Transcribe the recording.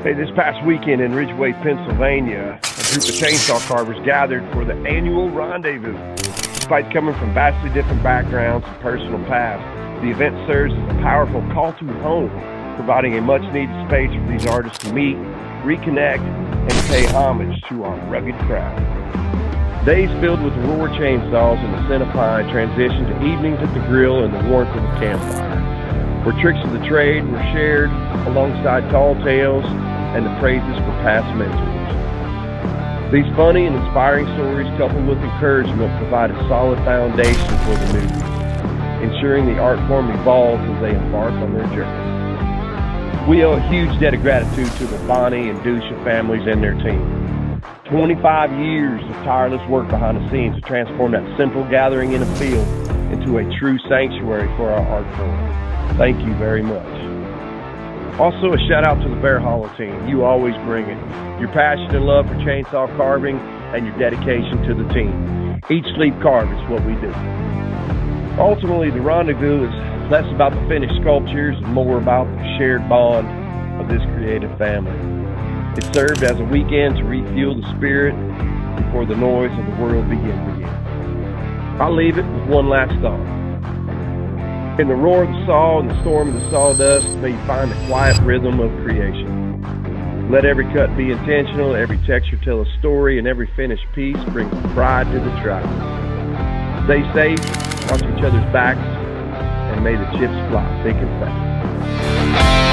Hey, this past weekend in Ridgway, Pennsylvania, a group of chainsaw carvers gathered for the annual rendezvous. Despite coming from vastly different backgrounds and personal paths, the event serves as a powerful call to home, providing a much-needed space for these artists to meet, reconnect, and pay homage to our rugged craft. Days filled with roar chainsaws and the scent of pine transition to evenings at the grill and the warmth of the campfire, where tricks of the trade were shared alongside tall tales and the praises for past mentors. These funny and inspiring stories, coupled with encouragement, provide a solid foundation for the newbies, ensuring the art form evolves as they embark on their journey. We owe a huge debt of gratitude to the Bonnie and Dusha families and their team. 25 years of tireless work behind the scenes to transform that simple gathering in a field into a true sanctuary for our art form. Thank you very much. Also, a shout out to the Bear Hollow team. You always bring it. Your passion and love for chainsaw carving and your dedication to the team. Each sleep carve is what we do. Ultimately, the rendezvous is less about the finished sculptures and more about the shared bond of this creative family. It served as a weekend to refuel the spirit before the noise of the world begins again. I'll leave it with one last thought. In the roar of the saw and the storm of the sawdust, may you find the quiet rhythm of creation. Let every cut be intentional, every texture tell a story, and every finished piece bring pride to the tribe. Stay safe, watch each other's backs, and may the chips fly thick and fast.